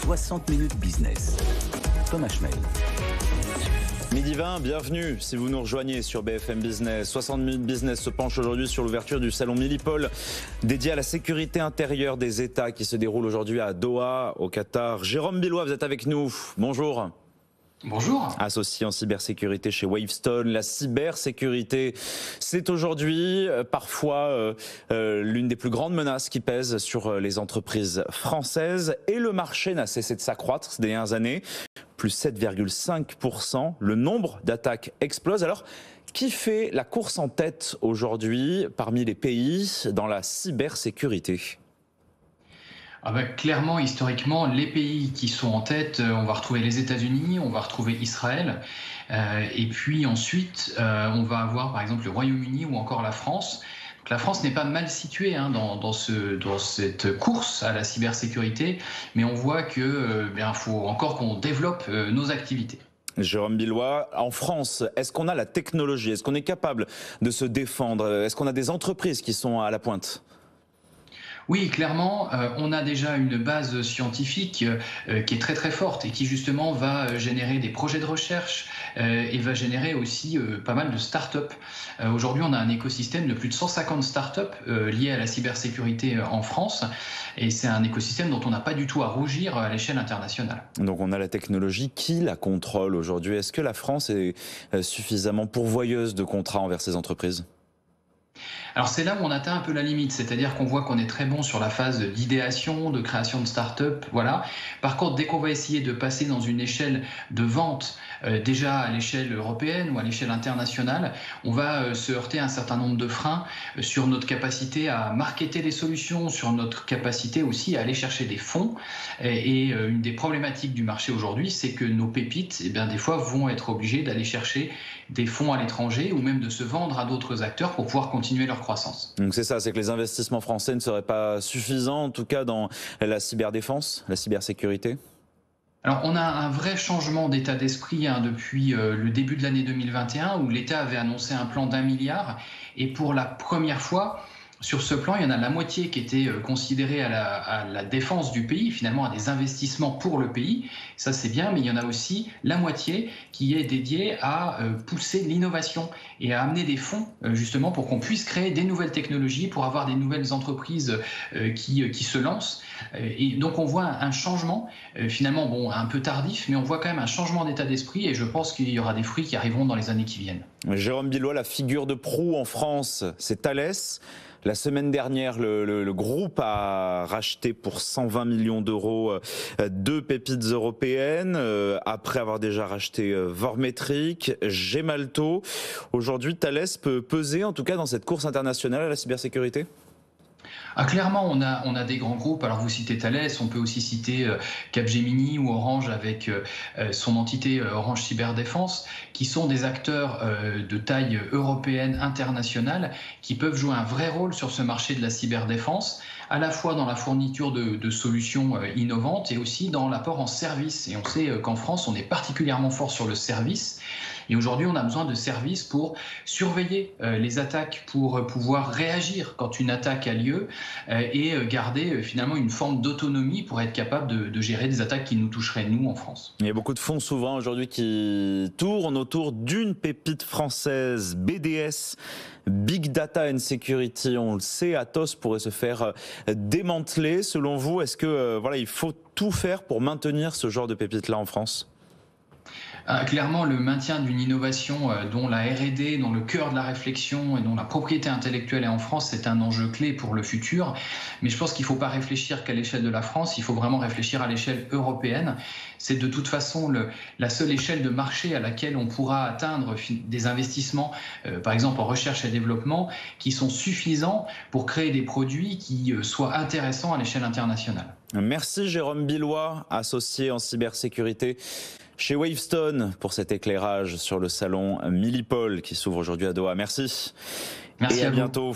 60 minutes business. Thomas Schmel. Midi 20, bienvenue si vous nous rejoignez sur BFM Business. 60 minutes business se penche aujourd'hui sur l'ouverture du salon Milipol dédié à la sécurité intérieure des États qui se déroule aujourd'hui à Doha, au Qatar. Jérôme Billois, vous êtes avec nous. Bonjour. Bonjour. Associé en cybersécurité chez Wavestone. La cybersécurité, c'est aujourd'hui parfois l'une des plus grandes menaces qui pèsent sur les entreprises françaises. Et le marché n'a cessé de s'accroître ces dernières années. Plus 7,5%. Le nombre d'attaques explose. Alors, qui fait la course en tête aujourd'hui parmi les pays dans la cybersécurité ? Clairement, historiquement, les pays qui sont en tête, on va retrouver les États-Unis, on va retrouver Israël, et puis ensuite, on va avoir par exemple le Royaume-Uni ou encore la France. Donc, la France n'est pas mal située dans cette course à la cybersécurité, mais on voit que faut encore qu'on développe nos activités. Jérôme Billois, en France, est-ce qu'on a la technologie? Est-ce qu'on est capable de se défendre? Est-ce qu'on a des entreprises qui sont à la pointe? Oui, clairement, on a déjà une base scientifique qui est très très forte et qui justement va générer des projets de recherche et va générer aussi pas mal de start-up. Aujourd'hui, on a un écosystème de plus de 150 start-up liés à la cybersécurité en France et c'est un écosystème dont on n'a pas du tout à rougir à l'échelle internationale. Donc on a la technologie, qui la contrôle aujourd'hui? Est-ce que la France est suffisamment pourvoyeuse de contrats envers ces entreprises? Alors c'est là où on atteint un peu la limite, c'est-à-dire qu'on voit qu'on est très bon sur la phase d'idéation, de création de start-up, voilà. Par contre, dès qu'on va essayer de passer dans une échelle de vente, déjà à l'échelle européenne ou à l'échelle internationale, on va se heurter à un certain nombre de freins sur notre capacité à marketer les solutions, sur notre capacité aussi à aller chercher des fonds. Et une des problématiques du marché aujourd'hui, c'est que nos pépites, des fois, vont être obligées d'aller chercher des fonds à l'étranger ou même de se vendre à d'autres acteurs pour pouvoir continuer leur croissance. Donc c'est ça, c'est que les investissements français ne seraient pas suffisants, en tout cas dans la cyberdéfense, la cybersécurité? Alors, on a un vrai changement d'état d'esprit depuis le début de l'année 2021 où l'État avait annoncé un plan d'1 milliard et pour la première fois, sur ce plan, il y en a la moitié qui était considérée à la défense du pays, finalement à des investissements pour le pays. Ça, c'est bien, mais il y en a aussi la moitié qui est dédiée à pousser l'innovation et à amener des fonds, justement, pour qu'on puisse créer des nouvelles technologies, pour avoir des nouvelles entreprises qui se lancent. Et donc, on voit un changement, finalement, un peu tardif, mais on voit quand même un changement d'état d'esprit et je pense qu'il y aura des fruits qui arriveront dans les années qui viennent. Jérôme Billois, la figure de proue en France, c'est Thales. La semaine dernière, le groupe a racheté pour 120 millions d'euros 2 pépites européennes, après avoir déjà racheté Vormetric, Gemalto. Aujourd'hui, Thales peut peser, en tout cas dans cette course internationale à la cybersécurité? Clairement, on a des grands groupes. Alors vous citez Thales, on peut aussi citer Capgemini ou Orange avec son entité Orange Cyberdéfense, qui sont des acteurs de taille européenne, internationale, qui peuvent jouer un vrai rôle sur ce marché de la cyberdéfense, à la fois dans la fourniture de solutions innovantes et aussi dans l'apport en service. Et on sait qu'en France, on est particulièrement fort sur le service. Et aujourd'hui, on a besoin de services pour surveiller les attaques, pour pouvoir réagir quand une attaque a lieu et garder finalement une forme d'autonomie pour être capable de gérer des attaques qui nous toucheraient, nous, en France. Il y a beaucoup de fonds souvent aujourd'hui qui tournent autour d'une pépite française, BDS, Big Data and Security. On le sait, Atos pourrait se faire démanteler. Selon vous, est-ce que il faut tout faire pour maintenir ce genre de pépite-là en France ? Clairement, le maintien d'une innovation dont la R&D, dont le cœur de la réflexion et dont la propriété intellectuelle est en France, c'est un enjeu clé pour le futur. Mais je pense qu'il ne faut pas réfléchir qu'à l'échelle de la France, il faut vraiment réfléchir à l'échelle européenne. C'est de toute façon la seule échelle de marché à laquelle on pourra atteindre des investissements, par exemple en recherche et développement, qui sont suffisants pour créer des produits qui soient intéressants à l'échelle internationale. Merci Jérôme Billois, associé en cybersécurité chez Wavestone, pour cet éclairage sur le salon Milipol qui s'ouvre aujourd'hui à Doha. Merci. Merci et à vous. bientôt.